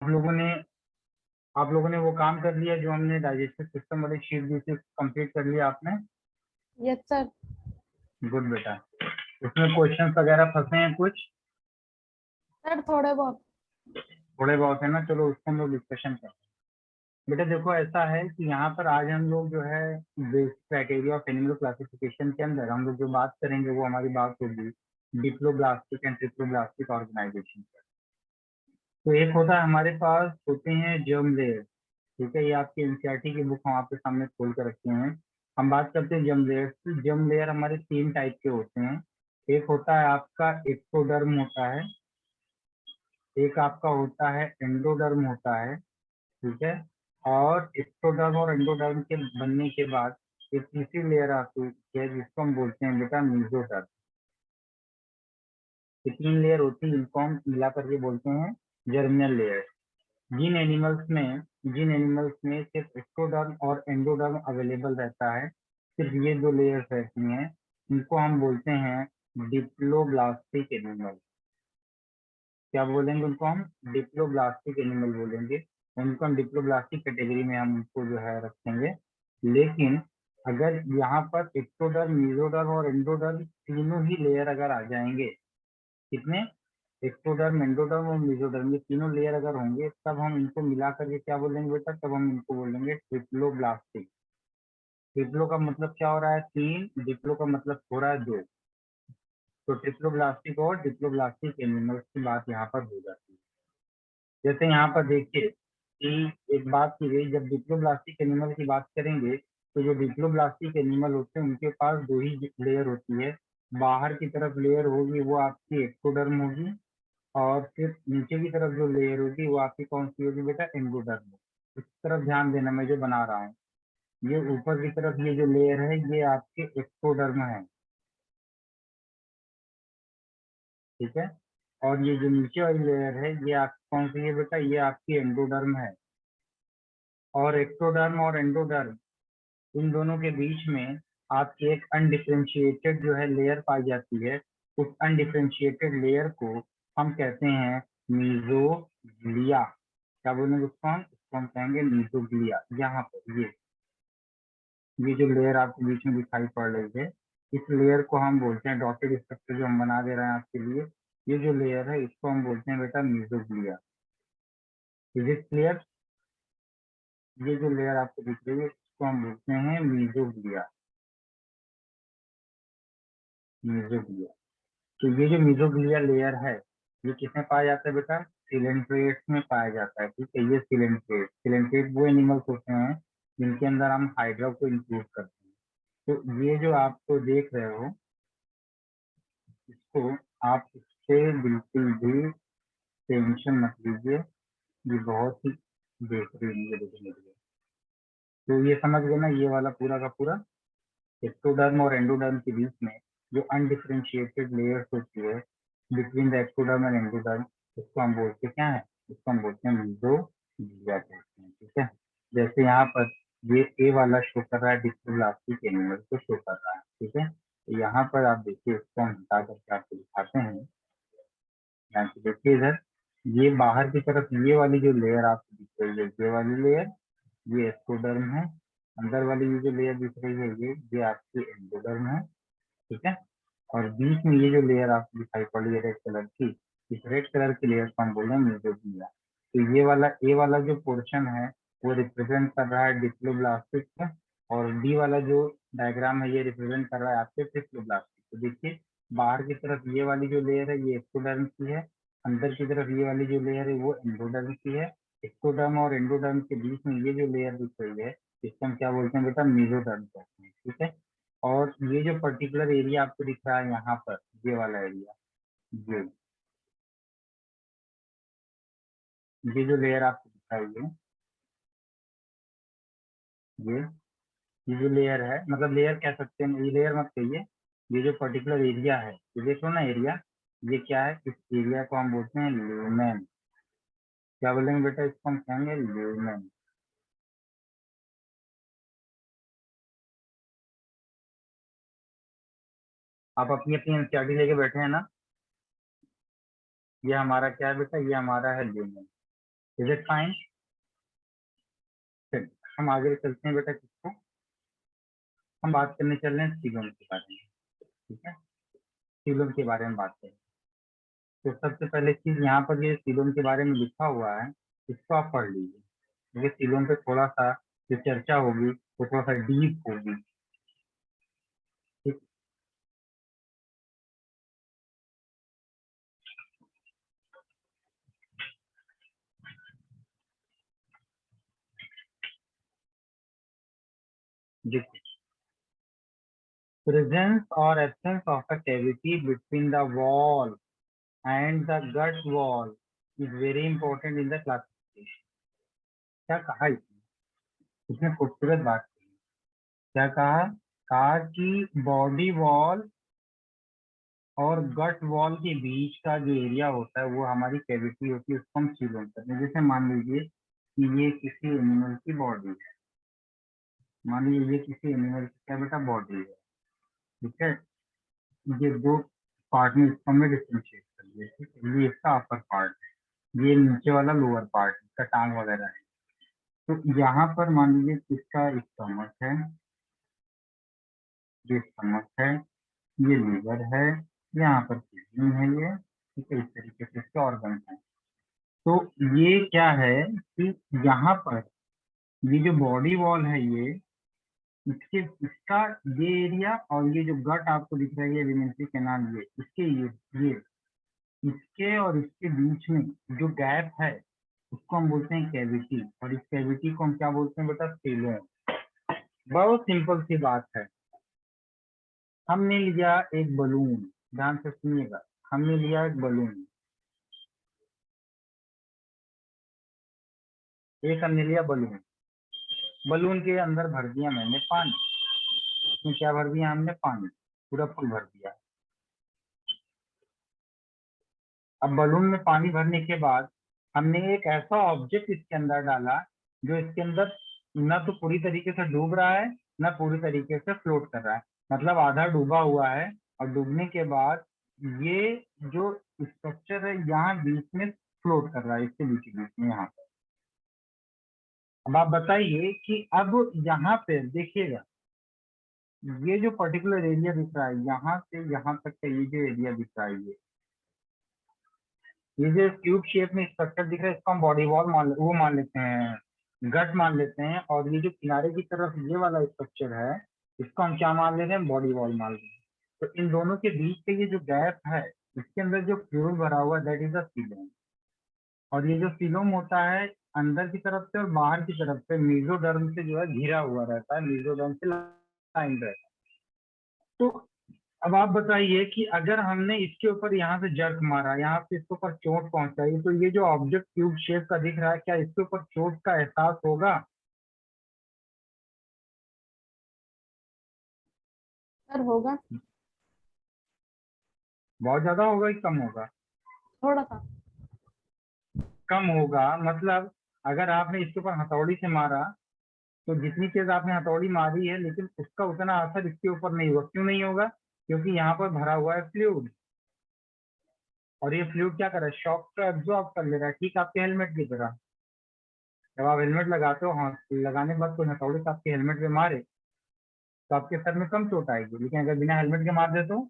आप लोगों ने आप लोगों ने वो काम कर लिया जो हमने डाइजेस्टिव सिस्टम वाली शीट दी थी, कंप्लीट कर लिया आपने? Yes sir. गुड बेटा। उसमें क्वेश्चंस वगैरह फंसे हैं कुछ? सर थोड़े बहुत। थोड़े बहुत है ना, चलो उसको हम लोग डिस्कशन करते हैं। बेटा देखो, ऐसा है कि यहाँ पर आज हम लोग जो है basic criteria of animal classification के अंदर हम लोग जो बात करेंगे वो हमारी बात होगी डिप्लोब्लास्टिक एंड ट्रिप्लोब्लास्टिक ऑर्गेनाइजेशन पर। तो एक होता है हमारे पास होते हैं जर्म लेयर। ठीक है, ये आपके एनसीईआरटी की बुक हम आपके सामने खोल कर रखे हैं। हम बात करते हैं जर्म लेयर की। जर्म लेयर हमारे 3 टाइप के होते हैं। एक होता है आपका एक्टोडर्म होता है, एक आपका होता है एंडोडर्म होता है। ठीक है, और एक्टोडर्म और एंडोडर्म के बनने के बाद एक तीसरी लेयर आती है जिसको हम बोलते हैं बेटा मीजोडर्म। ये 3 लेयर होती है, इनको हम मिला करके बोलते हैं जर्मिनल लेयर। जिन एनिमल्स में सिर्फ एक्टोडर्म और एंडोडर्म अवेलेबल रहता है, सिर्फ ये 2 लेयर्स रहती हैं, इनको हम बोलते हैं डिप्लोब्लास्टिक एनिमल। क्या बोलेंगे उनको? हम डिप्लोब्लास्टिक एनिमल बोलेंगे। उनको हम डिप्लोब्लास्टिक कैटेगरी में हम उनको जो है रखेंगे। लेकिन अगर यहाँ पर एक्टोडर्म, मीजोडर्म और एंडोडर्म तीनों ही लेयर अगर आ जाएंगे, कितने? एक्टोडर्म, एंडोडर्म और मेसोडर्म, ये तीनों लेयर अगर होंगे तब हम इनको मिला करके क्या बोलेंगे बेटा? तब हम इनको बोलेंगे ट्रिप्लोब्लास्टिक। ट्रिप्लो का मतलब क्या हो रहा है? 3। डिप्लो का मतलब हो रहा है 2। तो ट्रिप्लोब्लास्टिक और डिप्लोब्लास्टिक एनिमल्स की बात यहाँ पर हो जाती है। जैसे यहाँ पर देखिए कि एक बात की गई, जब डिप्लोब्लास्टिक एनिमल की बात करेंगे तो जो डिप्लोब्लास्टिक एनिमल होते हैं उनके पास 2 ही लेयर होती है। बाहर की तरफ लेयर होगी वो आपकी एक्टोडर्म होगी, और फिर नीचे की तरफ जो लेयर होगी वो आपकी कौन सी होगी बेटा? एंडोडर्म। इस तरफ ध्यान देना, मैं जो बना रहा हूँ, ये ऊपर की तरफ ये जो लेयर है ये आपके एक्टोडर्म है। ठीक है, और ये जो नीचे वाली लेयर है ये आप कौन सी है बेटा? ये आपकी एंडोडर्म है। और एक्टोडर्म और एंडोडर्म इन दोनों के बीच में आपकी एक अनडिफ्रेंशिएटेड जो है लेयर पाई जाती है। उस अनडिफ्रेंशिएटेड लेयर को हम कहते हैं मीजोग्लिया। क्या बोलेंगे उसको? हम कहेंगे मीजोग्लिया। यहाँ पर ये जो लेयर आपको बीच में दिखाई पड़ रही है, इस लेयर को हम बोलते हैं, डॉटेड स्ट्रक्चर जो हम बना दे रहे हैं आपके लिए, ये जो लेयर है इसको हम बोलते हैं बेटा मीजोग्लिया। Is it clear? ये जो लेयर आपको दिख रही है इसको हम बोलते हैं मीजोग्लिया। मीजोग्लिया। तो ये जो मीजोग्लिया लेयर है ये किसमें पाया जाता है बेटा? सिलेंट्रेट्स में पाया जाता है। ठीक है, ये सिलेंट्रेट वो एनिमल्स होते हैं जिनके अंदर हम हाइड्रा को इंक्लूड करते हैं। तो ये जो आप तो देख रहे हो इसको, आप इससे बिल्कुल भी टेंशन मत लीजिए, ये बहुत ही बेहतरीन है देखने के लिए। तो ये समझ गए ना, ये वाला पूरा का पूरा एक्टोडर्म और एंडोडर्म के बीच में जो अनडिफरेंशिएटेड लेयर्स होती है between the ectoderm and endoderm, उसको हम बोलते क्या है? उसको हम बोलते हैं मीजोग्लिया कहते हैं। ठीक है, जैसे यहाँ पर ये ए वाला शो कर रहा है डिप्लोब्लास्टिक एनिमल को शो कर रहा है। ठीक है, तो यहाँ पर आप देखिए, इसको हम हटा करके आपको दिखाते हैं। यहाँ पे देखिए इधर, ये बाहर की तरफ ये वाली जो लेयर आपको दिख रही है, ये वाली लेयर ये एक्टोडर्म है। अंदर वाली ये जो लेयर दिख रही है ये आपकी एंडोडर्म है। ठीक है, और बीच में ये जो लेयर आपको दिखाई पड़ रही है रेड कलर की, इस रेड कलर की लेयर को हम बोल रहे हैं मीजोग्लिया। तो ये वाला ए वाला जो पोर्शन है वो रिप्रेजेंट कर रहा है डिप्लोब्लास्टिक को, और डी वाला जो डायग्राम है ये रिप्रेजेंट कर रहा है आपके ट्रिप्लोब्लास्टिक को। देखिए, बाहर की तरफ ये वाली जो लेयर है ये एक्टोडर्म की है, अंदर की तरफ ये वाली जो लेयर है वो एंडोडर्म की है। एक्टोडर्म और एंडोडर्म के बीच में ये जो लेयर दिख रही है इसको हम क्या बोलते हैं बेटा? मीजोडर्म कहते हैं। ठीक है, और ये जो पर्टिकुलर एरिया आपको दिख रहा है यहाँ पर, ये वाला एरिया, ये जो लेयर आपको दिख रहा है ये ये जो लेयर है, मतलब लेयर कह सकते हैं, ये लेयर मत कहिए, ये जो पर्टिकुलर एरिया है ये देखो ना एरिया, ये क्या है? इस एरिया को हम बोलते हैं ल्यूमेन। क्या बोलेंगे बेटा? इसको हम कहेंगे ल्यूमेन। आप अपनी अपनी एनसीईआरटी लेके बैठे हैं ना? ये हमारा क्या है बेटा? ये हमारा है ल्यूमेन। Is it fine? चलिए हम आगे चलते हैं बेटा। किसको हम बात करने चल रहे हैं? सीलोम के बारे में। ठीक है, सीलोम के बारे में बात करें। तो सबसे पहले चीज यहाँ पर ये सीलोम के बारे में लिखा हुआ है, इसको आप पढ़ लीजिए, क्योंकि सीलोम पे थोड़ा सा जो चर्चा होगी वो थोड़ा सा डीप होगी। ठीक, देखिए, presence or absence of a cavity between the wall and the gut wall is very important in the classification। क्या कहा इसने खूबसूरत बात की। क्या कहा? कहा कि बॉडी वॉल और गट वॉल के बीच का जो एरिया होता है वो हमारी कैविटी होती है, उसको हम सीलोम करते हैं। जैसे मान लीजिए कि ये किसी एनिमल की बॉडी है, मान लीजिए ये किसी एनिमल की क्या बेटा बॉडी है। ठीक है, ये दो पार्ट में इसको हमने डिफ्रेंशिएट कर दिया। ठीक है, ये इसका अपर पार्ट है, ये नीचे वाला लोअर पार्ट, इसका टांग वगैरह है। तो यहाँ पर मान लीजिए इसका स्टमक है, ये स्टमक है, ये लीवर है, यहाँ पर किडनी है ये। ठीक है, इस तरीके से इसके ऑर्गन है। तो ये क्या है कि यहाँ पर ये जो बॉडी वॉल है ये इसके इसका ये एरिया और ये जो गट आपको दिख रहा है ये एलिमेंट्री कैनाल, ये इसके और इसके बीच में जो गैप है उसको हम बोलते हैं कैविटी, और इस कैविटी को हम क्या बोलते हैं बेटा? सीलोम। बहुत सिंपल सी बात है। हमने लिया एक बलून, ध्यान से सुनिएगा, हमने लिया एक बलून, एक हमने लिया बलून, बलून के अंदर भर दिया मैंने पानी। इसमें क्या भर दिया हमने? पानी, पूरा फुल भर दिया। अब बलून में पानी भरने के बाद हमने एक ऐसा ऑब्जेक्ट इसके अंदर डाला जो इसके अंदर न तो पूरी तरीके से डूब रहा है न पूरी तरीके से फ्लोट कर रहा है, मतलब आधा डूबा हुआ है। और डूबने के बाद ये जो स्ट्रक्चर है यहाँ बीच में फ्लोट कर रहा है, इसके बीच बीच में यहाँ पर। अब आप बताइए कि अब यहाँ पे देखिएगा, ये जो पर्टिकुलर एरिया दिख रहा है यहाँ से यहाँ तक का ये जो एरिया दिख रहा है, ये जो क्यूब शेप में स्ट्रक्चर दिख रहा है इसको हम बॉडी वॉल मान लेते हैं, गट मान लेते हैं। और ये जो किनारे की तरफ ये वाला स्ट्रक्चर है इसको हम क्या मान लेते हैं? बॉडी वॉल मान लेते हैं। तो इन दोनों के बीच के ये जो गैप है इसके अंदर जो फ्लूइड भरा हुआ है दैट इज द सीलोम। और ये जो सीलोम होता है अंदर की तरफ से और बाहर की तरफ से मेसोडर्म से जो है घिरा हुआ रहता है, मेसोडर्म से लाइन रहता है। तो अब आप बताइए कि अगर हमने इसके ऊपर यहाँ से जर्क मारा, यहाँ से इसके ऊपर चोट पहुंचाई, तो ये जो ऑब्जेक्ट क्यूब शेप का दिख रहा है क्या इसके ऊपर चोट का एहसास होगा? सर होगा, बहुत ज्यादा होगा कि कम होगा? थोड़ा सा। कम होगा। मतलब अगर आपने इसके ऊपर हथौड़ी से मारा तो जितनी तेज आपने हथौड़ी मारी है लेकिन उसका उतना असर इसके ऊपर नहीं होगा। क्यों नहीं होगा? क्योंकि यहाँ पर भरा हुआ है फ्लूइड, और ये फ्लूइड क्या कर रहा है? शॉक को एब्जॉर्ब कर ले रहा है, ठीक आपके हेलमेट की तरह। जब आप हेलमेट लगाते हो, हाँ, लगाने के बाद कोई हथौड़ी से आपके हेलमेट पे मारे तो आपके सर में कम चोट आएगी, लेकिन अगर बिना हेलमेट के मार दे तो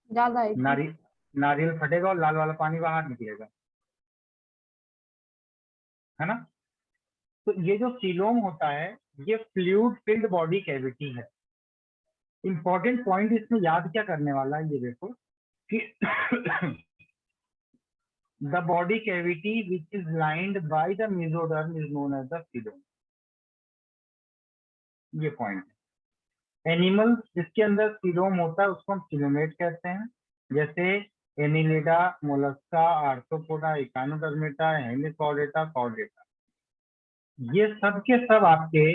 ज्यादा आएगी। नारी नारियल फटेगा और लाल वाला पानी बाहर निकलेगा, है ना? तो ये जो सीलोम होता है ये फ्लूइड फिल्ड बॉडी कैविटी है। इंपॉर्टेंट पॉइंट इसमें याद क्या करने वाला है, ये देखो कि the body cavity which is lined by the mesoderm is known as the coelom. ये पॉइंट है। एनिमल्स जिसके अंदर सीलोम होता है उसको हम सीलोमेट कहते हैं, जैसे Annelida, Mollusca, arthropoda, Echinodermata, Hemichordata, Chordata, ये सब के सब आपके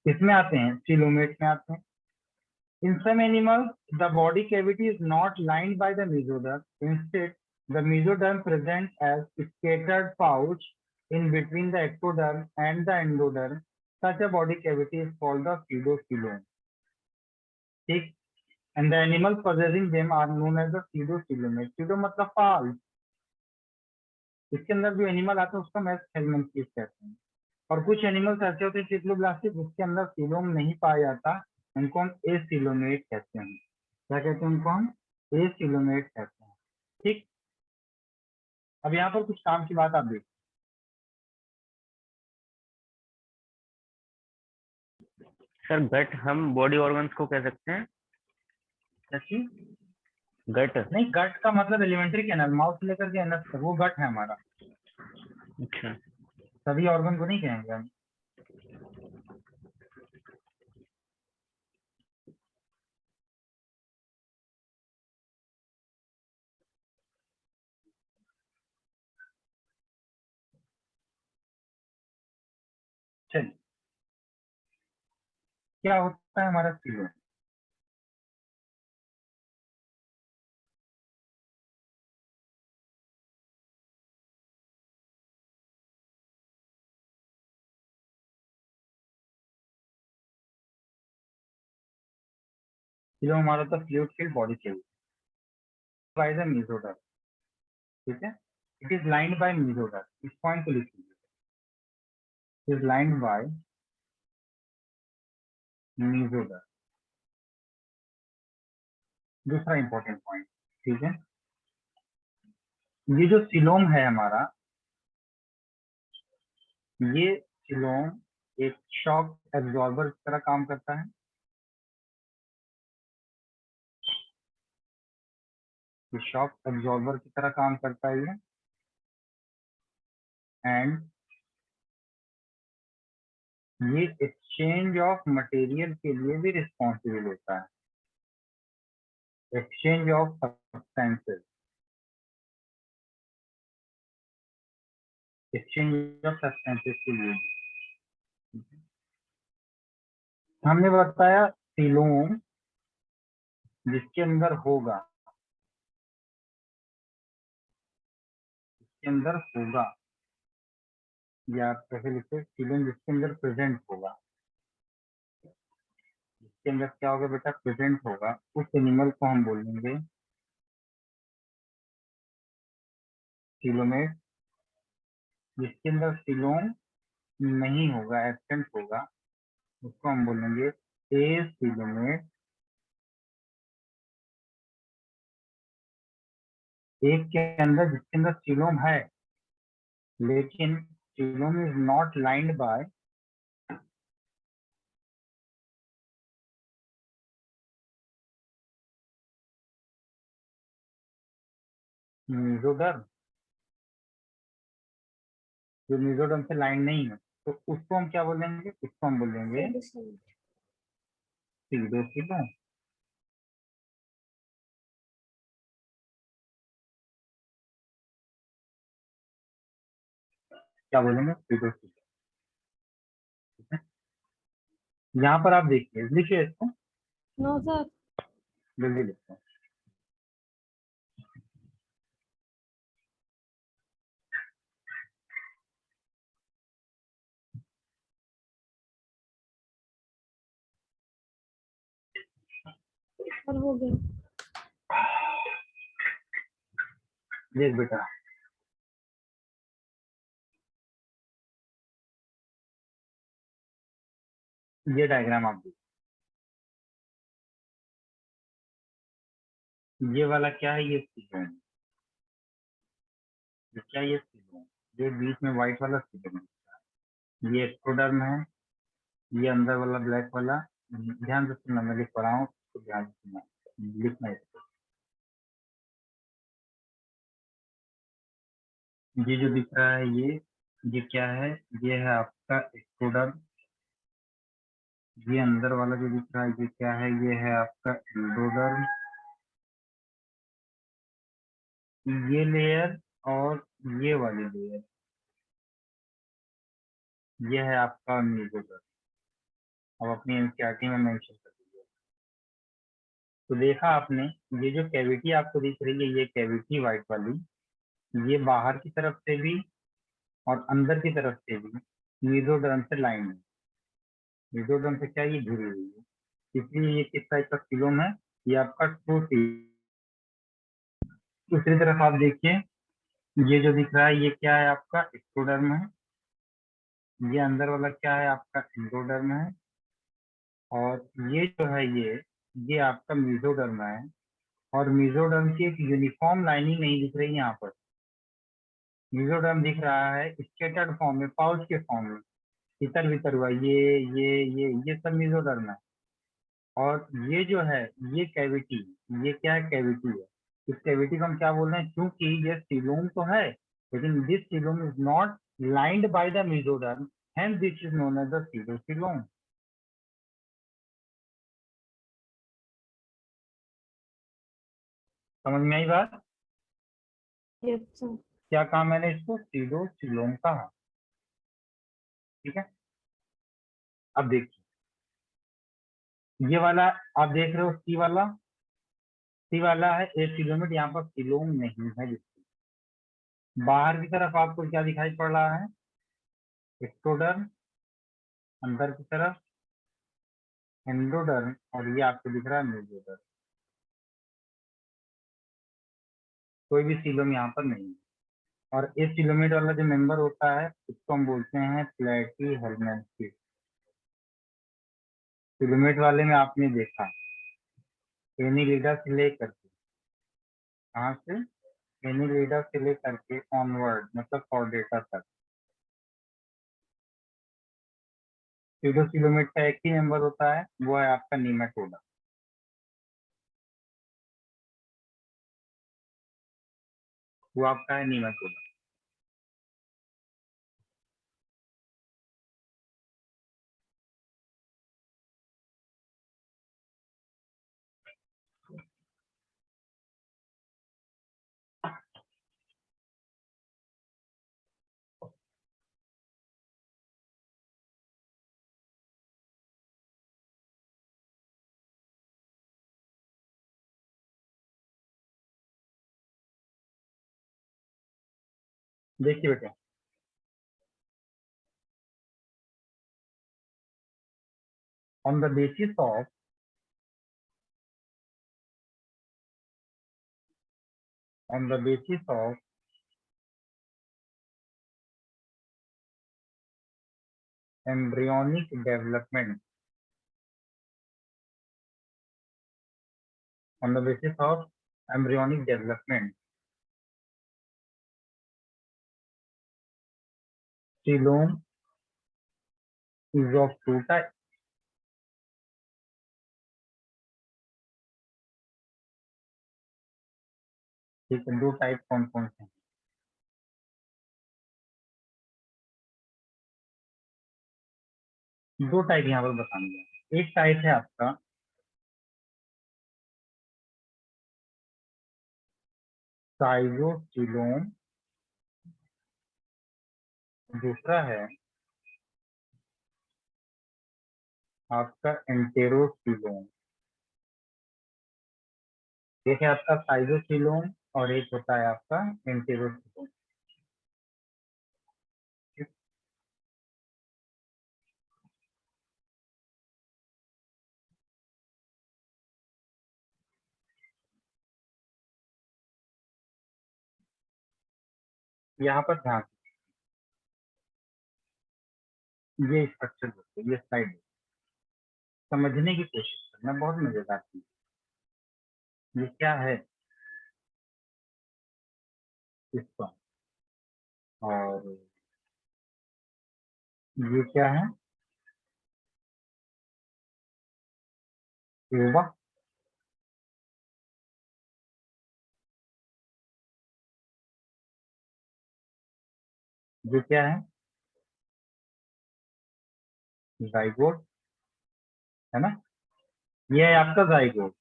इसमें आते हैं, सीलोमेट में आते हैं। In some animals, the body cavity is not lined by the mesoderm. Instead, the mesoderm presents as scattered pouch in between the ectoderm and the endoderm. Such a body cavity is called the pseudocoelom. ठीक, and the animals possessing them are known as the pseudocoelomate. Pseudo मतलब false, इसके अंदर जो animal आता है उसको moist हेलमिंथेस कहते हैं। और कुछ एनिमल्स ऐसे होते हैं सिक्लोब्लास्टिक जिसके अंदर सीलोम नहीं पाया जाता, उनको हम एसिलोमेट कहते हैं। क्या कहते हैं उनको हम? एसिलोमेट कहते हैं। ठीक। अब यहाँ पर कुछ काम की बात आप देखिए। सर गट हम बॉडी ऑर्गन्स को कह सकते हैं। कैसी? गट। नहीं, गट का मतलब एलिमेंट्री कैनल, माउथ से लेकर के एनस तक, वो गट है हमारा। अच्छा। सभी ऑर्गन को नहीं कहेंगे हम। चलिए, क्या होता है हमारा सीलोम? सीलोम हमारा था fluid filled body cavity bye the mesoderm. ठीक है, it is lined bye mesoderm. इस पॉइंट को लिख लीजिए, इज लाइंड बाय मेसोडर्म। दूसरा इंपॉर्टेंट पॉइंट, ठीक है, ये जो सीलोम है हमारा, ये सीलोम एक शॉक एब्जॉर्बर की तरह काम करता है। ये शॉक एब्जॉर्बर की तरह काम करता है ये। एंड ये एक्सचेंज ऑफ मटेरियल के लिए भी रिस्पॉन्सिबल होता है। Exchange of substances, exchange of substances के लिए। हमने बताया सीलोम जिसके अंदर होगा, जिसके अंदर होगा, या आप कैसे लिखते हैं? सीलोम जिसके अंदर प्रेजेंट होगा, जिसके अंदर क्या होगा बेटा? प्रेजेंट होगा, उस एनिमल को हम बोलेंगे सीलोमेट। जिसके अंदर सीलोम नहीं होगा, एब्सेंट होगा, उसको हम बोलेंगे एसिलोमेट। एक के अंदर जिसके अंदर सीलोम है लेकिन coelom is not lined by mesoderm, जो मेसोडर्म से लाइन नहीं है, तो उसको हम क्या बोलेंगे? उसको हम बोलेंगे सीडोसीलोम। क्या बोलेंगे? सीडोसीलोम। ठीक है, यहाँ पर आप देखिए, लिखिए इसको, नो सर। जल्दी लिखते हैं। सर हो गया। देख बेटा, ये डायग्राम आप देखिए, ये वाला क्या है? ये सीलोम। ये क्या? ये सीलोम। ये बीच में व्हाइट वाला सीलोम, ये एक्टोडर्म है। ये अंदर वाला ब्लैक वाला, ध्यान से सुनना, मैं लिख पढ़ा हूँ, तो ध्यान से सुनना, लिखना इसको। ये जो दिख रहा है ये क्या है? ये है आपका एक्टोडर्म। ये अंदर वाला जो दिख रहा है ये क्या है? ये है आपका एंडोडर्म। ये लेयर और ये वाली लेयर, ये है आपका मेसोडर्म। अब अपनी एनसीईआरटी में मेंशन कर दीजिए। तो देखा आपने, ये जो कैविटी आपको दिख रही है, ये कैविटी व्हाइट वाली, ये बाहर की तरफ से भी और अंदर की तरफ से भी मेसोडर्म से लाइन है। मेसोडर्म से क्या? ये जुड़ी हुई है, इसलिए ये किस टाइप का सीलोम है? ये आपका ट्रू सीलोम। दूसरी तरफ आप देखिए, ये जो दिख रहा है ये क्या है आपका एक्टोडर्म है, ये अंदर वाला क्या है आपका एंडोडर्म है, और ये जो है ये आपका मेसोडर्म है। और मेसोडर्म की एक यूनिफॉर्म लाइनिंग नहीं दिख रही यहाँ पर, मेसोडर्म दिख रहा है स्केटर्ड फॉर्म में, पाउच के फॉर्म में, इतर बितर हुआ ये सब मेसोडर्म है। और ये जो है ये कैविटी, ये क्या है कैविटी है, इस कैविटी को हम क्या बोल रहे हैं, क्योंकि ये सीलोम तो है लेकिन this coelom is not lined by the mesoderm, hence this is known as the pseudocoelom। समझ में आई बात? Yes sir. क्या कहा मैंने इसको, pseudocoelom कहा। ठीक है, अब देखिए ये वाला आप देख रहे हो सी वाला है ए सीलोमेट, यहाँ पर सीलोम नहीं है जिसकी। बाहर की तरफ आपको क्या दिखाई पड़ रहा है, एक्टोडर्म, अंदर की तरफ एंडोडर्म, और ये आपको दिख रहा है मेसोडर्म। कोई भी सीलोम यहाँ पर नहीं है। और इस सीलोमेट वाला जो मेंबर होता है उसको हम बोलते हैं प्लेटीहेलमिन्थ्स। सीलोमेट वाले में आपने देखा एनिलिडा से लेकर के, कहाँ से, एनिलिडा से लेकर के ऑनवर्ड मतलब कॉर्डेटा तक सीलोमेट का एक ही मेंबर होता है, वो है आपका नीमेटोडा। वो आपका है नीमेटोडा। देखिए बेटा, on the basis of on the basis of embryonic development, on the basis of embryonic development, coelom is of two types। ठीक है, दो टाइप कौन कौन से हैं, दो टाइप यहाँ पर बताएंगे। एक टाइप है आपका साइजोस्टिलोम, दूसरा है आपका एंटेरोस्टिलोम। एक है आपका साइजोस्टिलोम और एक होता है आपका एंटेरोस्टिलोम। यहाँ पर ध्यान, ये स्ट्रक्चर होते हैं, ये स्लाइड समझने की कोशिश करना, बहुत मजेदार चीज। ये क्या है इसका, और ये क्या है युवा, ये क्या है जाइगोट, है ना, ये है आपका जाइगोट।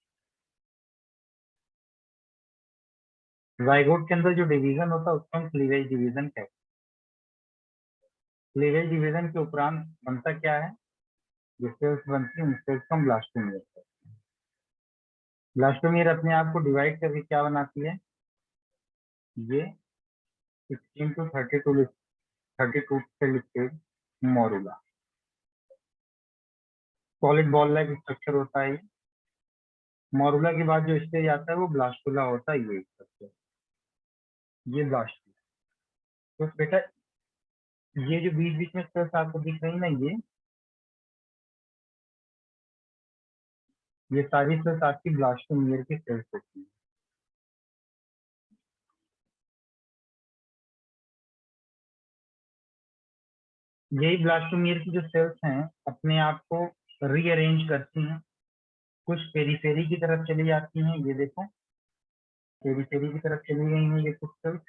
जाइगोट के अंदर जो डिवीजन होता है उसको हम क्लीवेज डिवीजन कहते हैं। क्लीवेज डिवीजन के उपरांत बनता क्या है, जो सेल्स बनती है उन सेल्स को हम ब्लास्टोमियर कहते हैं। ब्लास्टोमियर अपने आप को डिवाइड करके क्या बनाती है, ये 16 to 32 cell stage morula, solid ball like structure होता है ये। मोरुला के बाद जो स्टेज आता है वो ब्लास्टुला होता है, ये स्ट्रक्चर, ये ब्लास्टुला। तो बेटा ये जो बीच बीच में सेल्स आपको दिख रही ना, ये सारी सेल्स आपकी ब्लास्टोमियर की सेल्स होती है। यही ब्लास्टोमियर की जो सेल्स हैं अपने आप को रीअरेंज करती हैं, कुछ पेरीफेरी की तरफ चली जाती हैं, ये देखो पेरीफेरी की तरफ चली गई हैं ये कुछ सेल्स,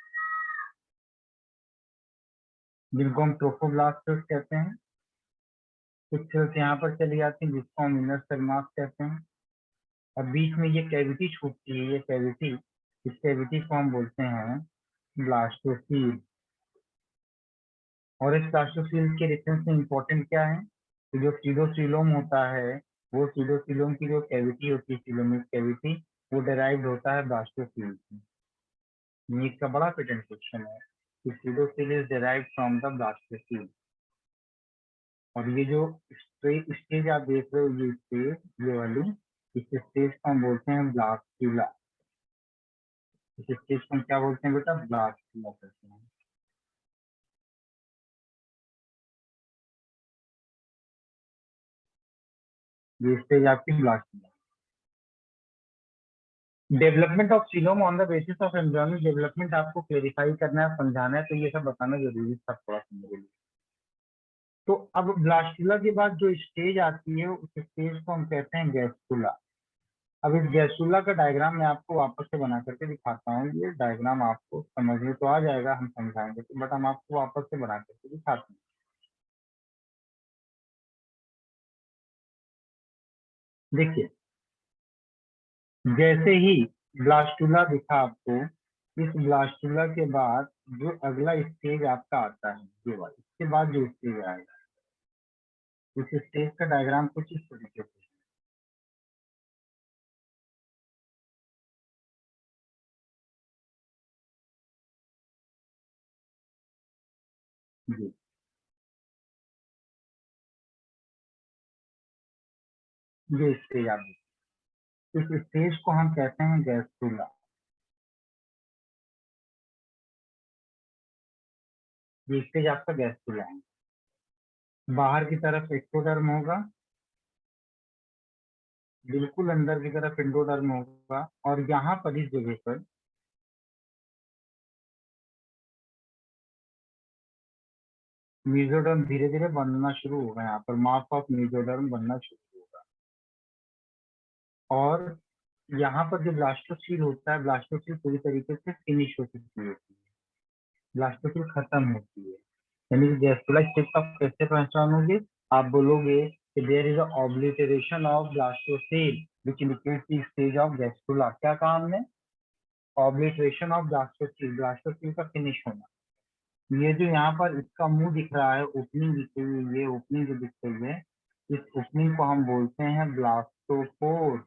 जिनको हम ट्रोफोब्लास्ट सेल्स कहते हैं। कुछ सेल्स यहाँ पर चली जाती हैं जिसको हम इनर सेल मास कहते हैं, और बीच में ये कैविटी छूटती है, ये कैविटी, इस कैविटी को हम बोलते हैं ब्लास्टोसील। और इस ब्लास्टोसील के रेफरेंस में इम्पोर्टेंट क्या है कि जो सीडोसीलोम होता है, वो सीडोसीलोम की जो कैविटी होती है, सीलोमिक कैविटी, वो डेराइव्ड होता है ब्लास्टोसील से। नीट का बड़ा पेटेंट क्वेश्चन है कि pseudocoel is derived from the blastocoel. और ये जो स्टेज आप देख रहे हो, ये स्टेज, ये वाली, इस स्टेज को हम बोलते हैं ब्लास्टूला। इस स्टेज को हम क्या बोलते हैं बेटा? ब्लास्टूला कहते हैं। ये स्टेज आपकी blastula. Development of coelom on the basis of embryonic development आपको क्लेरिफाई करना है, समझाना है, तो ये सब बताना जरूरी था थोड़ा सा मेरे लिए। तो अब ब्लास्टूला के बाद जो स्टेज आती है, उस स्टेज को हम कहते हैं गैस्टुला। अब इस गैस्टुला का डायग्राम मैं आपको वापस से बना करके दिखाता हूँ। ये डायग्राम आपको समझ में तो आ जाएगा, हम समझाएंगे तो, बट हम आपको वापस से बना करके दिखाते हैं। देखिए, जैसे ही ब्लास्टुला दिखा आपको, इस ब्लास्टुला के बाद जो अगला स्टेज आपका आता है, ये वाला, इसके बाद जो स्टेज आएगा, उस स्टेज का डायग्राम कुछ इस तरीके से है। जी, ये स्टेज आप देखिए, इस स्टेज को हम कहते हैं गैस्ट्रुला। ये स्टेज आपका गैस्ट्रुला है। बाहर की तरफ एक्टोडर्म होगा, बिल्कुल अंदर की तरफ एंडोडर्म होगा, और यहाँ पर इस जगह पर मेसोडर्म धीरे धीरे बनना शुरू होगा। यहाँ पर मास ऑफ मेसोडर्म बनना शुरू होगा, और यहाँ पर जो ब्लास्टोसील होता है, ब्लास्टोसील पूरी तरीके से फिनिश हो चुकी होती है, ब्लास्टोसील खत्म होती है। यानी कि गैस्ट्रुला स्टेज का कैसे पहचानोगे? आप बोलोगे कि there is obliteration of blastocoel which indicates the stage of gastrula. क्या कहा हमने? ऑब्लिटरेशन ऑफ ब्लास्टोसील, ब्लास्टोसील का फिनिश होना। ये जो यहाँ पर इसका मुंह दिख रहा है, ओपनिंग दिख रही है, ये ओपनिंग जो दिख रही है, इस ओपनिंग को हम बोलते हैं ब्लास्टोपोर।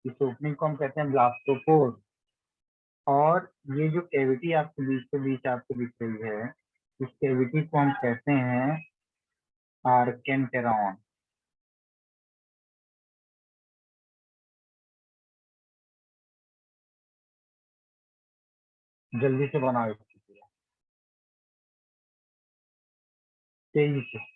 इस ओपनिंग को हम कहते हैं ब्लास्टोपोर। और ये जो कैविटी आपके बीच के बीच आपको दिख रही है, इस कैविटी को हम कहते हैं आर्केंटेरॉन। जल्दी से बनाओ इसकी पूरा, तेजी से।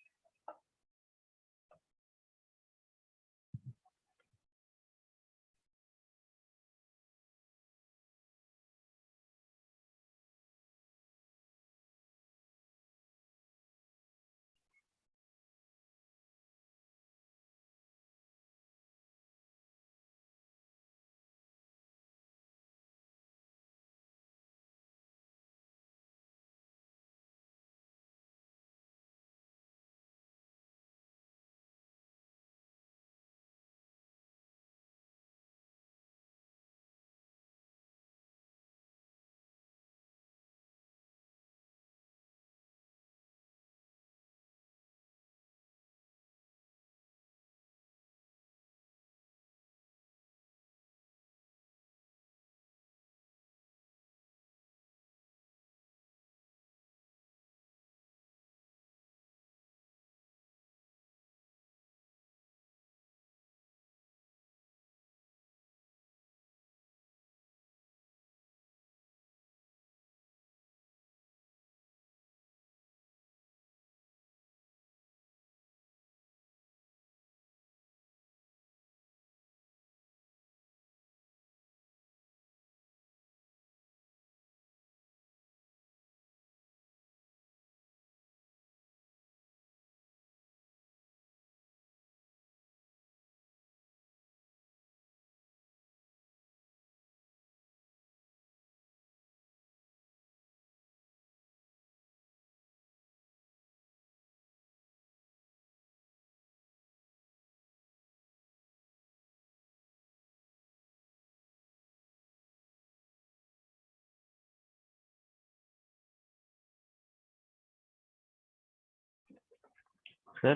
सर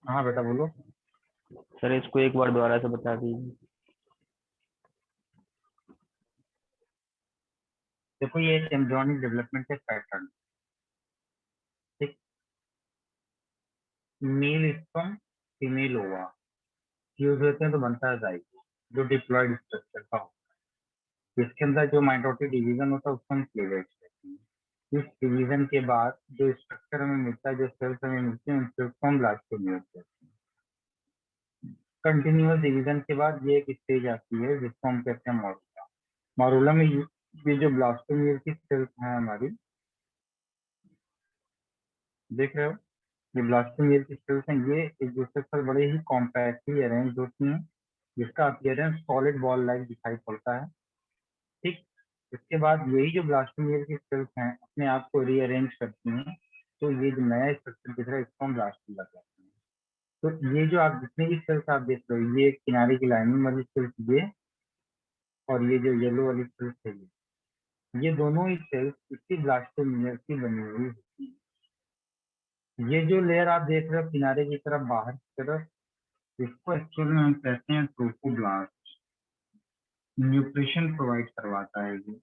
हाँ बेटा बोलो। सर इसको एक बार दोबारा से बता दीजिए। देखो ये एक एम्ब्रियोनिक डेवलपमेंट के पैटर्न, ठीक, मेल स्पर्म फीमेल ओवा फ्यूज होते हैं तो बनता है जाइगोट, जो डिप्लॉयड स्ट्रक्चर का होता है। इसके अंदर जो माइटोटिक डिवीजन होता है उसको हम क्लीवेज कहते हैं। इस डिवीजन के बाद जो स्ट्रक्चर हमें मिलता है, जो सेल्स हमें मिलते हैं, उन सेल्स को हम ब्लास्टोमियर कहते हैं। कंटिन्यूअस डिवीजन के बाद ये एक स्टेज आती है जिसको हम कहते हैं मॉरूला। मॉरूला में ये जो ब्लास्टोमियर की सेल्स हैं हमारी, देख रहे हो, ये ब्लास्टोमियर की सेल्स हैं, ये एक दूसरे पर बड़े ही कॉम्पैक्टली अरेंज होती हैं, जिसका अपीयरेंस सॉलिड बॉल लाइक दिखाई पड़ता है, ठीक। इसके बाद यही जो ब्लास्टोमियर की सेल्स हैं अपने आप को रीअरेंज करती हैं, तो ये जो नया स्ट्रक्चर दिख रहा है इसको हम ब्लास्टोला कहते हैं। तो ये जो आप जितने भी सेल्स आप देख रहे हो, ये किनारे की लाइनिंग वाली सेल्स ये, और ये जो येलो वाली सेल्स है ये दोनों ही सेल्स इसी ब्लास्टोमियर की बनी हुई होती है। ये जो लेयर आप देख रहे हो किनारे की तरफ, बाहर की तरफ, इसको एक्चुअल में हम कहते हैं ट्रोफोब्लास्ट। न्यूट्रिशन प्रोवाइड करवाता है ये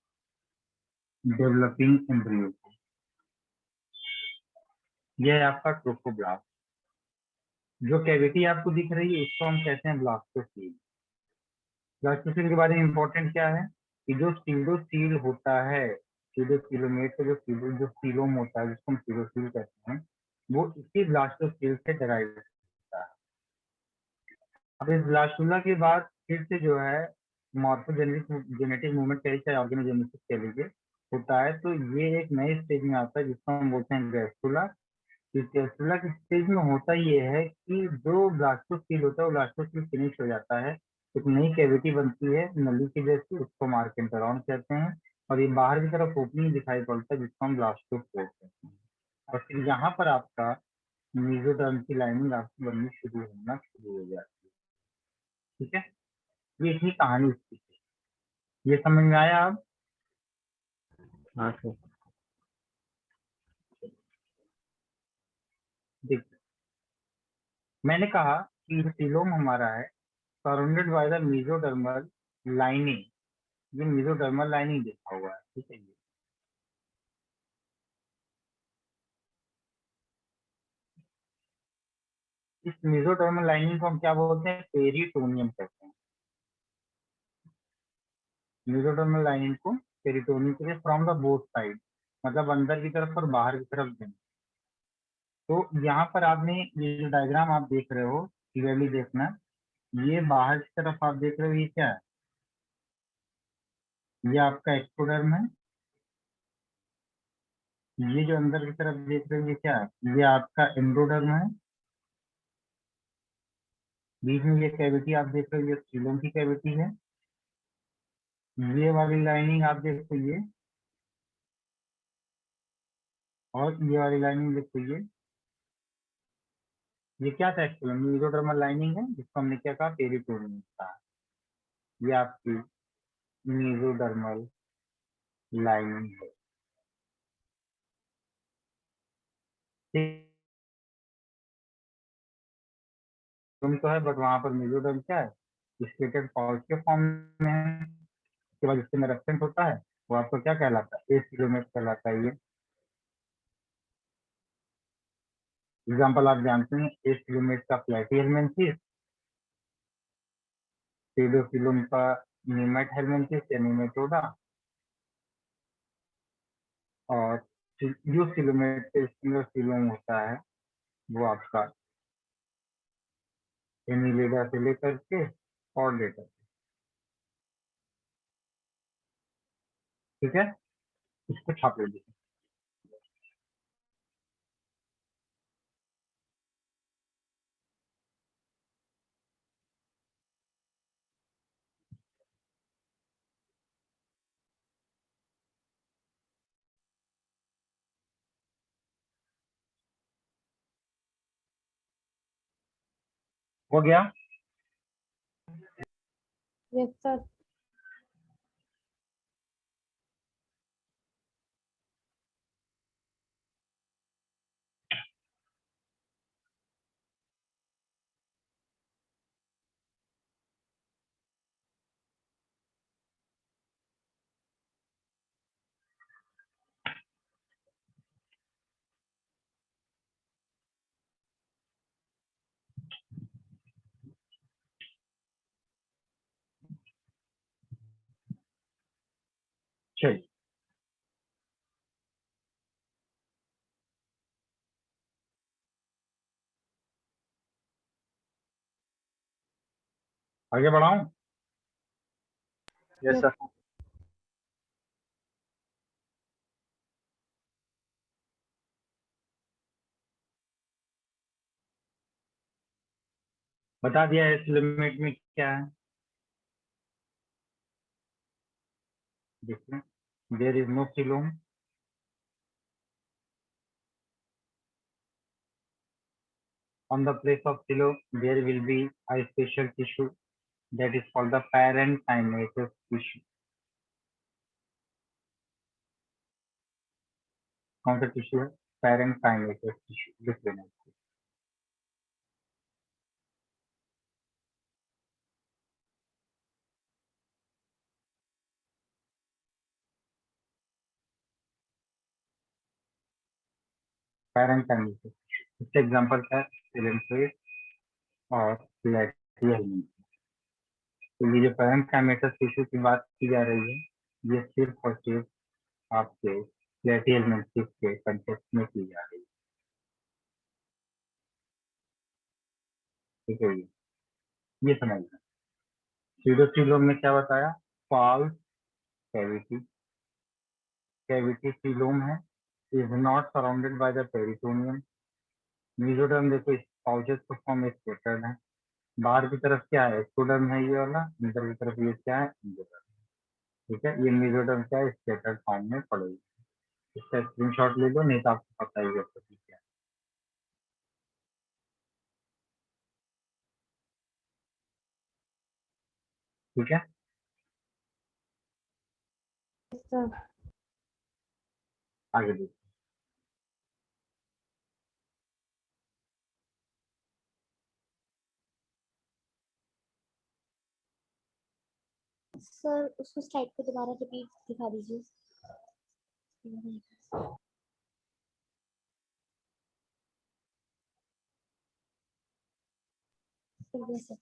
डेवलपिंग एम्ब्रियो को। यह है आपका ट्रोफोब्लास्ट। जो कैविटी आपको दिख रही है इसको हम कहते हैं ब्लास्टोसील। ब्लास्टोसील के बारे में इंपॉर्टेंट क्या है कि जो सीडोसील होता है, सीडोसीलोमेट का जो सीलोम होता है जिसको हम सीडोसील कहते हैं, वो इसी ब्लास्टोसील से डराइव होता है। अब इस ब्लास्टुला के बाद फिर से जो है मॉर्फोजेनेटिक जेनेटिक मूवमेंट कह चाहे ऑर्गेनोजेनेसिस कह लीजिए होता है, तो ये एक नए स्टेज में आता है जिसको हम बोलते हैं गैस्ट्रुला। इस गैस्ट्रुला के स्टेज में होता ये है कि जो ब्लास्टोसील होता है वो ब्लास्टोसील फिनिश हो जाता है, एक नई कैविटी बनती है नली के जैसे, उसको मार्केंटेरॉन कहते हैं, और ये बाहर की तरफ ओपनिंग दिखाई पड़ता है जिसको हम ब्लास्टोपोर कहते हैं। और फिर यहाँ पर आपका मेसोडर्म की लाइनिंग आपकी बननी होना शुरू हो जाती है, ठीक है। ये इतनी कहानी इसकी थी। ये समझ में आया अब? हाँ सर। देख, मैंने कहा कि सीलोम हमारा है surrounded by the mesodermal lining. ये मेसोडर्मल लाइनिंग देखा हुआ है, ठीक है। ये इस मेसोडर्मल लाइनिंग को हम क्या बोलते हैं? पेरिटोनियम कहते हैं। मेसोडर्मल लाइनिंग को पेरिटोनियम कहते हैं, फ्रॉम द बोथ साइड, मतलब अंदर की तरफ और बाहर की तरफ दोनों। तो यहाँ पर आपने ये जो डायग्राम आप देख रहे हो क्लियरली देखना, ये बाहर की तरफ आप देख रहे हो ये क्या है? ये आपका एक्टोडर्म है। ये जो अंदर की तरफ देख रहे हो ये क्या है? ये आपका एंडोडर्म है। बीच में ये कैविटी आप देख रहे हो ये सीलोम की कैविटी है। ये वाली लाइनिंग आप देखो ये, और ये वाली लाइनिंग देखो ये क्या था? एक्चुअली मेसोडर्मल लाइनिंग है जिसको हमने क्या कहा? पेरिटोनियम कहा। ये आपकी मेसोडर्मल लाइनिंग है, ठीक। तुम तो है बट वहां पर मेसोडर्म क्या है? स्टेटेड पॉल्स के फॉर्म में है। उसके बाद इसके में रेफरेंस होता है, वो आपको क्या कहलाता है? एस किलोमीटर कहलाता है ये। एग्जाम्पल आप जानते हैं एस किलोमीटर का प्लेटिहेलमिन्थेस, सीडोफिलम का नीमेट हेलमिन्थेस या नीमेटोडा, और जो किलोमीटर सिंगल फिलोम होता है वो आपका एनिलिडा से लेकर के और लेकर, ठीक है। इसको छाप लीजिए। हो गया? Yes sir. चलिए आगे बढ़ाऊं? Yes sir. बता दिया इस लिमिट में क्या है। देखिए, there is no coelom, on the place of coelom there will be a special tissue that is called the parenchymatous tissue. कौन सा टिश्यू है? parenchymatous tissue, लिख लेना। parenchymatous tissue, इसका एग्जांपल क्या है? सिलेंट्रेट और प्लेटियम। तो ये जो parenchymatous टिश्यू की बात की जा रही है, ये सिर्फ और सिर्फ आपके प्लेटियम के कंटेक्स्ट में की जा रही है। ठीक है, ये समझना। सीडोसिलोम में क्या बताया? फॉल्स कैविटी, कैविटी सीलोम है, is not surrounded by the peritoneum. Mesoderm देखो इस पाउचेस को फॉर्म स्केटर्ड है। बाहर की तरफ क्या है? एक्टोडर्म है ये वाला, अंदर की तरफ ये क्या है? एंडोडर्म। ठीक है, ये मेसोडर्म क्या है? स्केटर्ड फॉर्म में पड़ेगी। इसका स्क्रीनशॉट ले लो, नहीं तो आपको पता ही है क्या है। ठीक है, Yes, sir. आगे देखो। सर उसको स्लाइड पे दोबारा रिपीट दिखा दीजिए। Yes, sir.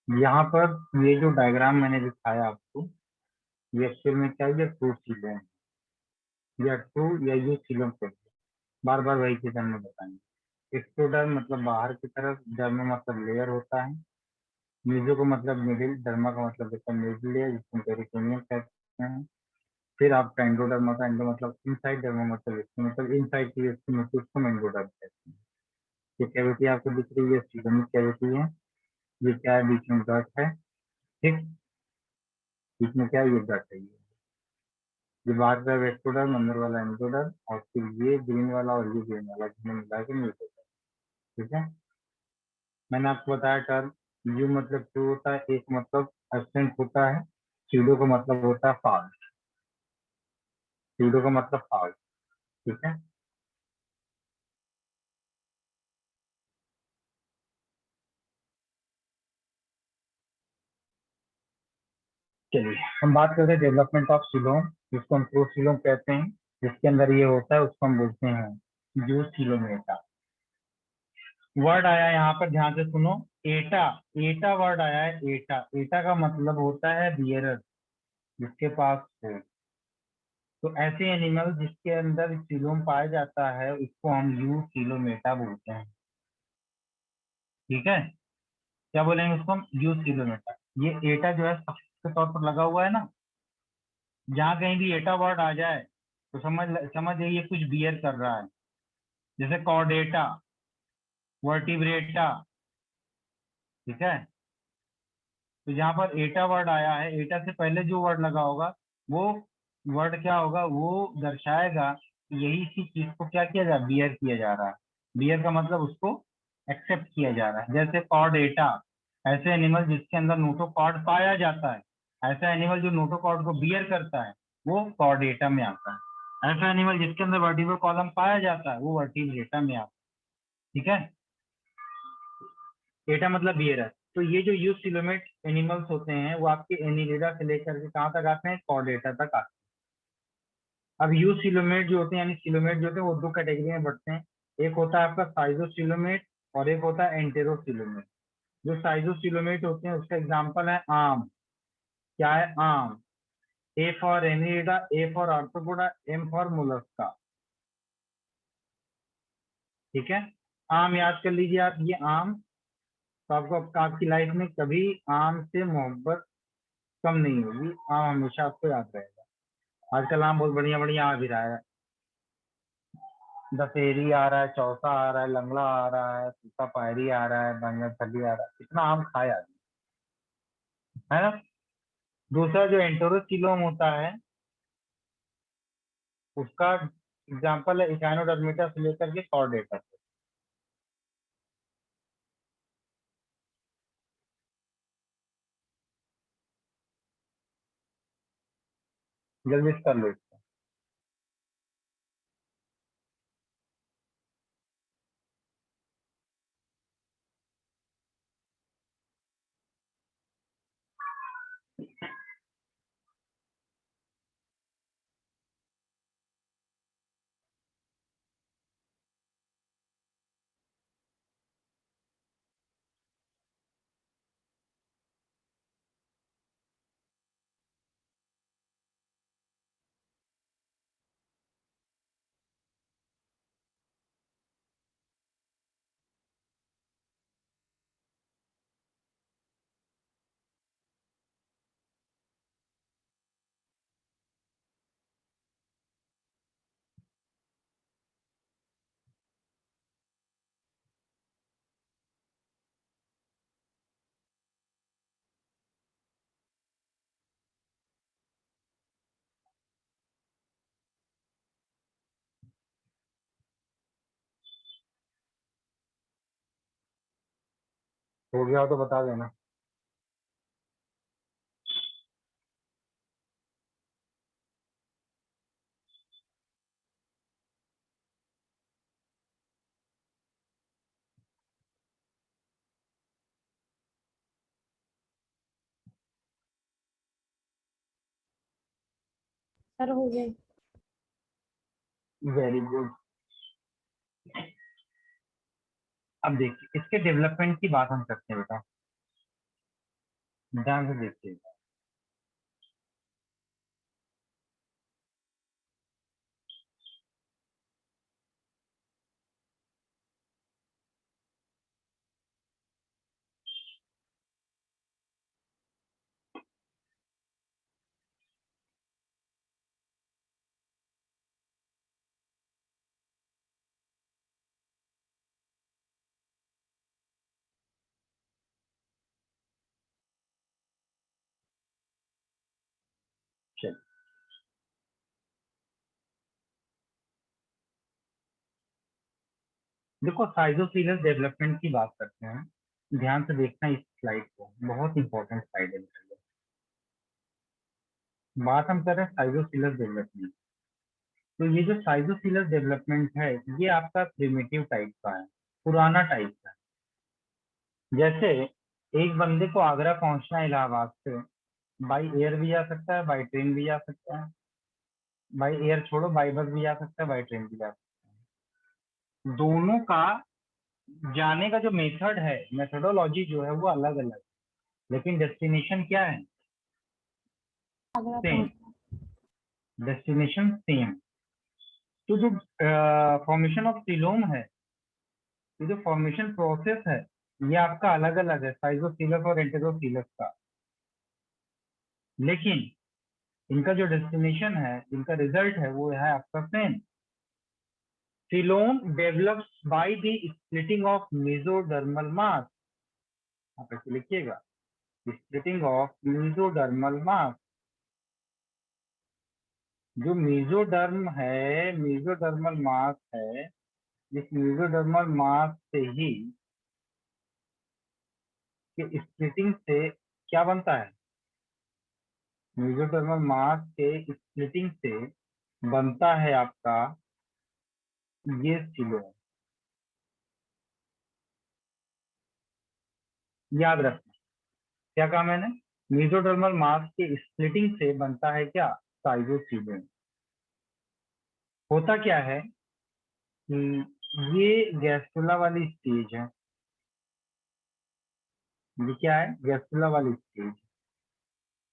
यहाँ पर ये जो डायग्राम मैंने दिखाया आपको, ये एक्चुअल में क्या है? टू सीलोम या टू या ये सीलोम को बार बार वही चीज हमने बताएंगे। एक्टोडर्म मतलब बाहर की तरफ, डर्म मतलब लेयर होता है, मेसो का मतलब मिडिल, डर्मा का मतलब होता है मिडिल लेयर जिसको पेरिटोनियम कहते हैं। फिर आपका एंडोडर्मा का, एंडो मतलब इनसाइड, डर्मा मतलब इसको मतलब इनसाइड की इसको मतलब उसको एंडोडर्म कहते हैं। ये कैविटी आपको दिख रही है, सीलोमिक कैविटी है। ये क्या है? बीच में गट है। ठीक, बीच में क्या है? ये गट है। ये बाहर का एक्टोडर्म, अंदर वाला एंडोडर्म, और फिर ये ग्रीन वाला और ये ग्रीन वाला जिसमें मिला के मेसोडर्म। ठीक है, मैंने आपको बताया टर्म, यू मतलब ट्रू होता है, एक मतलब एब्सेंट होता है, सीडो का मतलब होता है फॉल्स, सीडो का मतलब फॉल्स। ठीक है, चलिए हम बात करते हैं डेवलपमेंट ऑफ सीलोम, जिसको हम प्रो सीलोम कहते हैं। जिसके अंदर ये होता है उसको हम बोलते हैं जू सीलोमेटा। वर्ड आया यहाँ पर, ध्यान से सुनो। एटा, एटा वर्ड आया है। एटा, एटा का मतलब होता है बियरर, जिसके पास हो। तो ऐसे एनिमल जिसके अंदर सीलोम पाया जाता है उसको हम यू सीलोमेटा बोलते हैं। ठीक है, क्या बोलेंगे उसको हम? यू सीलोमेटा। ये एटा जो है सबके तौर पर लगा हुआ है ना, जहाँ कहीं भी एटा वर्ड आ जाए तो समझ जाइए कुछ बियर कर रहा है। जैसे कॉर्डेटा, वर्टिब्रेटा। ठीक है, तो जहाँ पर एटा वर्ड आया है, एटा से पहले जो वर्ड लगा होगा वो वर्ड क्या होगा? वो दर्शाएगा कि यही सी चीज को क्या किया जा रहा है? बियर किया जा रहा है। बियर का मतलब उसको एक्सेप्ट किया जा रहा है। जैसे कॉर्डेटा, ऐसे एनिमल जिसके अंदर नोटोकॉर्ड पाया जाता है, ऐसा एनिमल जो नोटोकॉर्ड को बियर करता है वो कॉर्डेटा में आता है। ऐसा एनिमल जिसके अंदर वर्टिब्रल कॉलम पाया जाता है वो वर्टिब्रेटा में आता है। ठीक है, एटा मतलब बियर है। तो ये जो यूसिलोमेट एनिमल्स होते हैं वो आपके एनिलिडा से लेकर के कहाँ तक आते हैं? कॉर्डेटा तक आते हैं। अब यूसिलोमेट जो होते हैं, यानी सिलोमेट जो होते हैं, वो दो कैटेगरी में बढ़ते हैं। एक होता है आपका साइजोसिलोमेट और एक होता है एंटेरोसिलोमेट। जो साइजोसिलोमेट होते हैं उसका एग्जांपल है आम। क्या है? आम। A for Annelida, A for Arthropoda, M for Mollusca. ठीक है, आम याद कर लीजिए आप, ये आम। तो आपको आपकी लाइफ में कभी आम से मोहब्बत कम नहीं होगी, आम हमेशा आपको याद रहेगा। आजकल आम बहुत बढ़िया बढ़िया आ भी रहा है, दशहरी आ रहा है, चौसा आ रहा है, लंगड़ा आ रहा है, सीता पायरी आ रहा है, बैंगन फली आ रहा है, इतना आम खाया आदमी, है ना। दूसरा जो एंटोरोसिलोम होता है उसका एग्जाम्पल है इचानोडर्मिटा से लेकर के कॉर्डेटा। जल्दी से कर लो इसको। हो गया हो तो बता देना। सर हो गए। Very good. अब देखिए इसके डेवलपमेंट की बात हम करते हैं बेटा, ध्यान से देखिए। चलिए देखो साइजोफिलस डेवलपमेंट की बात करते हैं, ध्यान से देखना इस स्लाइड को, बहुत इंपॉर्टेंट स्लाइड है बेटा ये। बात हम कर रहे हैं साइजोफिलस डेवलपमेंट। तो ये जो साइजोफिलस डेवलपमेंट है ये आपका प्रिमिटिव टाइप का है, पुराना टाइप का है। जैसे एक बंदे को आगरा पहुंचना है इलाहाबाद से, बाई एयर भी जा सकता है, बाई ट्रेन भी जा सकता है, बाई एयर छोड़ो बाई बस भी जा सकता है, बाई ट्रेन भी जा सकता है। दोनों का जाने का जो मेथड है, मेथोडोलॉजी जो है वो अलग अलग, लेकिन डेस्टिनेशन क्या है? आगरा सेम। पहुंचना। Destination same. तो जो फॉर्मेशन ऑफ सिलोम है, ये जो फॉर्मेशन प्रोसेस है, ये आपका अलग अलग है साइजोफिलस और एंटेरोफिलस का, लेकिन इनका जो डेस्टिनेशन है, इनका रिजल्ट है, वो है आपका same. Coelom develops by the splitting of mesodermal mass. आप ऐसे लिखिएगा, स्प्लिटिंग ऑफ मेसोडर्मल मास। जो मेसोडर्म है, मेसोडर्मल मास है, इस मेसोडर्मल मास से ही कि स्प्लिटिंग से क्या बनता है? मेसोडर्मल मास के स्प्लिटिंग से बनता है आपका ये सिलोम। याद रखना, क्या कहा मैंने? मेसोडर्मल मास के स्प्लिटिंग से बनता है क्या? साइजोसिलोम। होता क्या है कि ये गैस्ट्रोला वाली स्टेज है, ये क्या है, गैस्ट्रुला वाली स्टेज।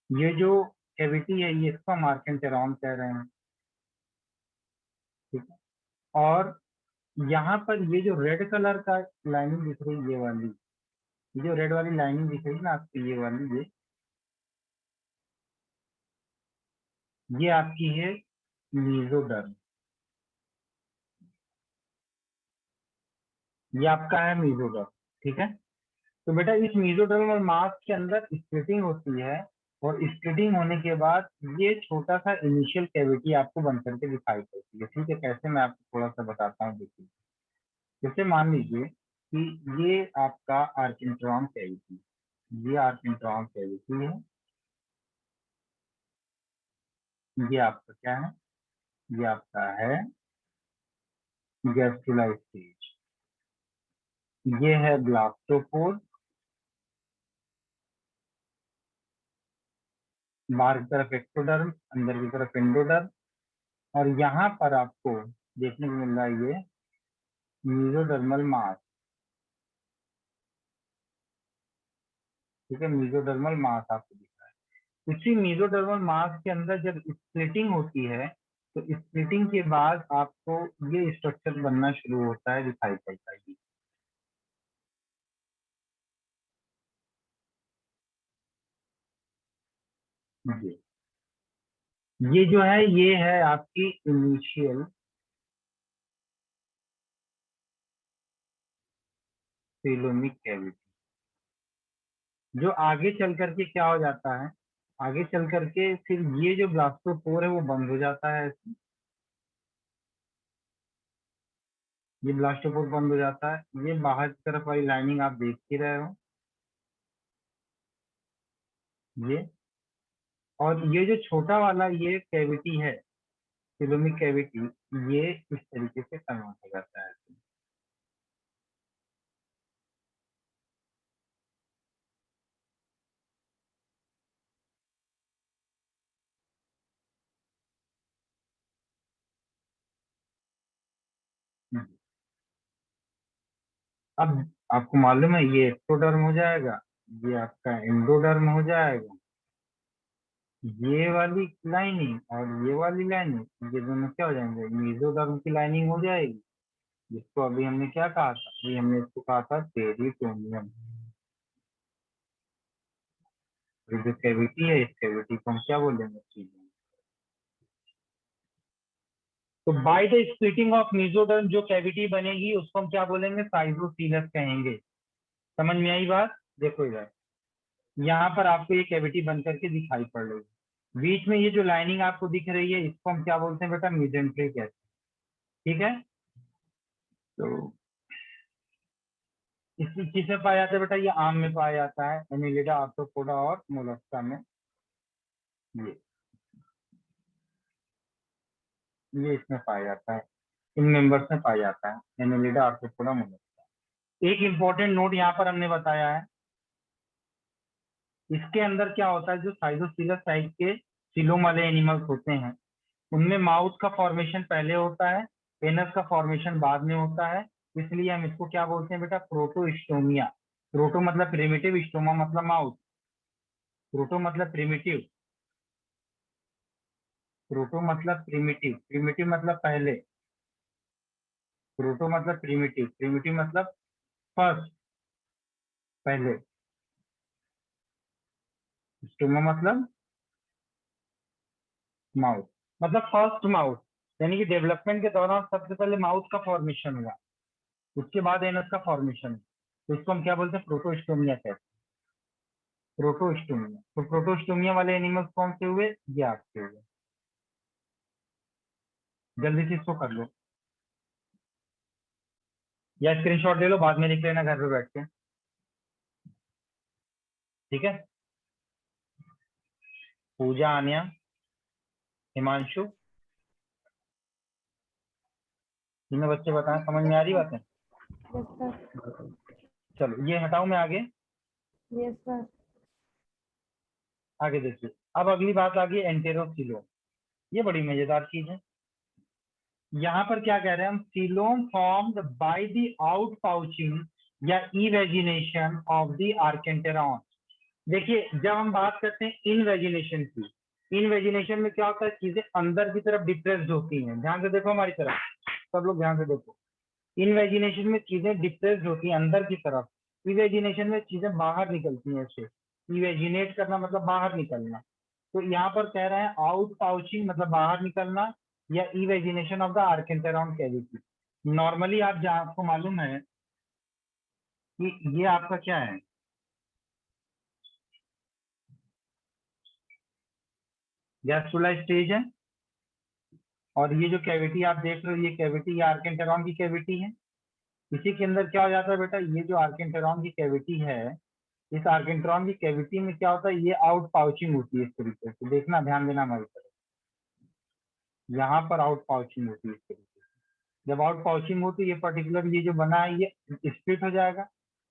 ये जो कैविटी है ये इसको हम आर्केंटेरॉन कह रहे हैं, ठीक है। और यहाँ पर ये जो रेड कलर का लाइनिंग दिख रही है, ये जो रेड वाली लाइनिंग दिख रही है ना आपकी, ये वाली, ये आपकी है मीजोडर्म। ये आपका है मीजोडर्म, ठीक है। तो बेटा इस मीजोडर्मल मास के अंदर स्प्लिटिंग होती है, और स्प्लिटिंग होने के बाद ये छोटा सा इनिशियल कैविटी आपको बन करके दिखाई पड़ती है, ठीक है। कैसे, मैं आपको थोड़ा सा बताता हूँ, देखिए। जैसे मान लीजिए कि ये आपका आर्किंट्रॉन कैविटी, ये आर्किंट्रॉन कैविटी है, ये आपका क्या है, ये आपका है गैस्ट्रुला स्टेज, ये है ब्लास्टोपोर, बाहर की तरफ एक्टोडर्म, अंदर की तरफ एंडोडर्म, और यहाँ पर आपको देखने को मिल रहा है ये मीजोडर्मल मास, ठीक है। मीजोडर्मल मास आपको दिख रहा है। उसी मीजोडर्मल मास के अंदर जब स्प्लिटिंग होती है, तो स्प्लिटिंग के बाद आपको ये स्ट्रक्चर बनना शुरू होता है, दिखाई पड़ता है ये जो है, ये है आपकी इनिशियल सीलोमिक कैविटी, जो आगे चल करके क्या हो जाता है, आगे चल करके फिर ये जो ब्लास्टोपोर है वो बंद हो जाता है, ये ब्लास्टोपोर बंद हो जाता है। ये बाहर की तरफ वाली लाइनिंग आप देख ही रहे हो, ये। और ये जो छोटा वाला ये कैविटी है, सिलोमिक कैविटी, ये इस तरीके से कन्वर्ट हो जाता है। अब आपको मालूम है ये एक्टोडर्म हो जाएगा, ये आपका एंडोडर्म हो जाएगा, ये वाली लाइनिंग और ये वाली लाइनिंग, ये दोनों क्या हो जाएंगे, मेसोडर्म की लाइनिंग हो जाएगी, जिसको अभी हमने क्या कहा था, अभी हमने इसको कहा था पेरिटोनियम। ये जो कैविटी है, इस कैविटी को हम क्या बोलेंगे, तो bye the splitting of mesoderm जो कैविटी बनेगी उसको हम क्या बोलेंगे, साइजोसीलस कहेंगे। समझ में आई बात। देखो इधर, यहाँ पर आपको ये कैविटी बन करके दिखाई पड़ रही है, बीच में ये जो लाइनिंग आपको दिख रही है इसको हम क्या बोलते हैं बेटा, मेजेंट्री कहते हैं, ठीक है। तो इसी किसमें पाया जाता है बेटा, ये आम में पाया जाता है, एनिलिडा, आर्थ्रोपोडा और मोलस्का में। ये इसमें पाया जाता है, इन मेंबर्स में पाया जाता है, एनिलिडा, आर्थ्रोपोडा, मोलस्का। एक इंपॉर्टेंट नोट यहाँ पर हमने बताया है, इसके अंदर क्या होता है, जो साइजोसीलस टाइप के सिलोम वाले एनिमल्स होते हैं, उनमें माउथ का फॉर्मेशन पहले होता है, पेनस का फॉर्मेशन बाद में होता है। इसलिए हम इसको क्या बोलते हैं बेटा, प्रोटोस्टोमिया। प्रोटो मतलब प्रिमिटिव, स्टोमा मतलब माउथ। प्रोटो मतलब प्रिमिटिव, प्रोटो मतलब प्रिमिटिव, प्रिमिटिव मतलब पहले, प्रोटो मतलब प्रिमिटिव, प्रिमिटिव मतलब फर्स्ट, पहले, स्टोमा मतलब माउथ, मतलब फर्स्ट माउथ, यानी कि डेवलपमेंट के दौरान सबसे पहले माउथ का फॉर्मेशन हुआ, उसके बाद एनस का फॉर्मेशन। तो इसको हम क्या बोलते हैं, प्रोटोस्टोमिया कहते हैं, प्रोटोस्टोमिया। तो प्रोटोस्टोमिया वाले एनिमल्स कौन से हुए, ये आपके हुए। जल्दी से इसको कर लो, या स्क्रीनशॉट ले लो, बाद में लिख लेना घर पे बैठ के, ठीक है। पूजा, आन्या, हिमांशु, तीनों बच्चे बताएं, समझ में आ रही बातें। Yes sir. चलो ये हटाओ, मैं आगे यस सर। आगे देखिए। अब अगली बात आ गई एंटेरोसिलोम, ये बड़ी मजेदार चीज है। यहाँ पर क्या कह रहे हैं हम, coelom formed by the out pouching या इवेजिनेशन ऑफ द आर्केंटेरॉन। देखिए जब हम बात करते हैं इनवेजिनेशन की, इनवेजिनेशन में क्या होता है, चीजें अंदर की तरफ डिप्रेस्ड होती हैं। ध्यान से देखो हमारी तरफ, सब लोग ध्यान से देखो। इनवेजिनेशन में चीजें डिप्रेस्ड होती हैं अंदर की तरफ, इवेजिनेशन में चीजें बाहर निकलती हैं ऐसे। इवेजिनेट करना मतलब बाहर निकलना। तो यहाँ पर कह रहे हैं आउट पाउचिंग मतलब बाहर निकलना, या इवेजिनेशन ऑफ द आर्केंटेरॉन कैविटी। नॉर्मली आपको मालूम है कि ये आपका क्या है, गैस्ट्रोला स्टेज है, और ये जो कैविटी आप देख रहे हो, ये कैविटी, ये आर्केंटेरॉन की कैविटी है। इसी के अंदर क्या हो जाता है बेटा, ये जो आर्केंटेरॉन की कैविटी है, इस आर्केंटेरॉन की कैविटी में क्या होता है, ये आउट पाउचिंग होती है इस तरीके से। देखना, ध्यान देना हमारी तरफ, यहाँ पर आउट पाउचिंग होती है इस तरीके से। जब आउट पाउचिंग होती है, ये पर्टिकुलर ये जो बना है ये स्प्लिट हो जाएगा।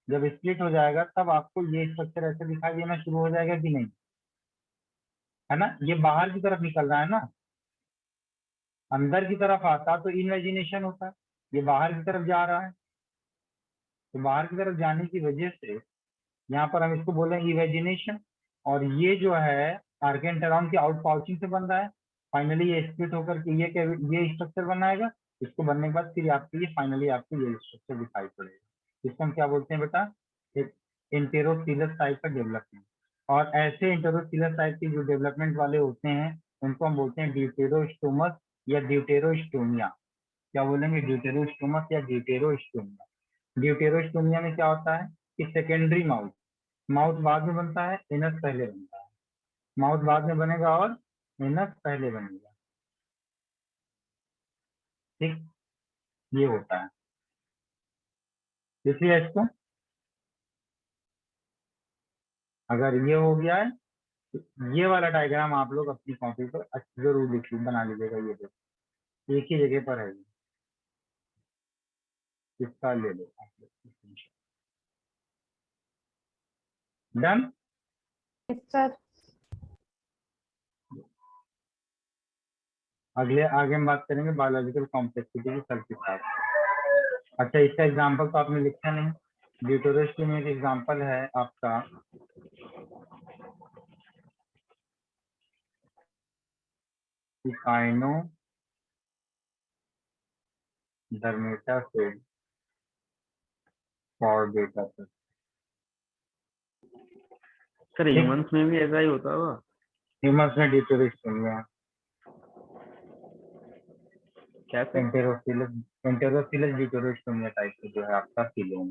जब स्प्लिट हो जाएगा तब आपको ये स्ट्रक्चर ऐसे दिखाई देना शुरू हो जाएगा कि नहीं, है ना। ये बाहर की तरफ निकल रहा है ना, अंदर की तरफ आता तो इनवेजिनेशन होता है, ये बाहर की तरफ जा रहा है। तो बाहर की तरफ जाने की वजह से यहाँ पर हम इसको बोले इवेजिनेशन। और ये जो है आर्केंटेरॉन की आउट पाउचिंग से बन रहा है। फाइनली ये स्प्लिट होकर के ये स्ट्रक्चर बनाएगा। इसको बनने के बाद फिर आपको ये फाइनली आपको ये स्ट्रक्चर दिखाई पड़ेगा। इसको हम क्या बोलते हैं बेटा, एक इंटेरोसीलस टाइप का डेवलपमेंट। और ऐसे इंटेरोसीलस टाइप के जो डेवलपमेंट वाले होते हैं उनको हम बोलते हैं ड्यूटेरोस्टोमस या ड्यूटेरोस्टोमिया। क्या बोलेंगे, ड्यूटेरोस्टोमस या ड्यूटेरोस्टोमिया। ड्यूटेरोस्टोमिया में क्या होता है कि सेकेंडरी माउथ, माउथ बाद में बनता है, एनस पहले बनता है। माउथ बाद में बनेगा और एनस पहले बनेगा, ठीक, ये होता है। इसलिए इसको, अगर ये हो गया है तो ये वाला डायग्राम आप लोग अपनी कॉपी पर जरूर लिखिए, बना लीजिएगा। ये देखो एक ही जगह पर है ये, इसका ले लो आप लोग। डन। Yes sir. आगे हम बात करेंगे बायोलॉजिकल कॉम्प्लेक्सिटी की सेल्फ के साथ। अच्छा, इसका एग्जांपल तो आपने लिखा नहीं। ड्यूटेरोस्टोमी में एक एग्जांपल है आपका काइनो डर्मेटा सेल फॉर बेटा। सर ह्यूमंस में भी ऐसा ही होता होगा? ह्यूमंस में ड्यूटेरोस्टोमिया, कैसे? एंटेरोसिलस ड्यूटेरोस्टोमिया टाइप का जो है आपका फिलोम।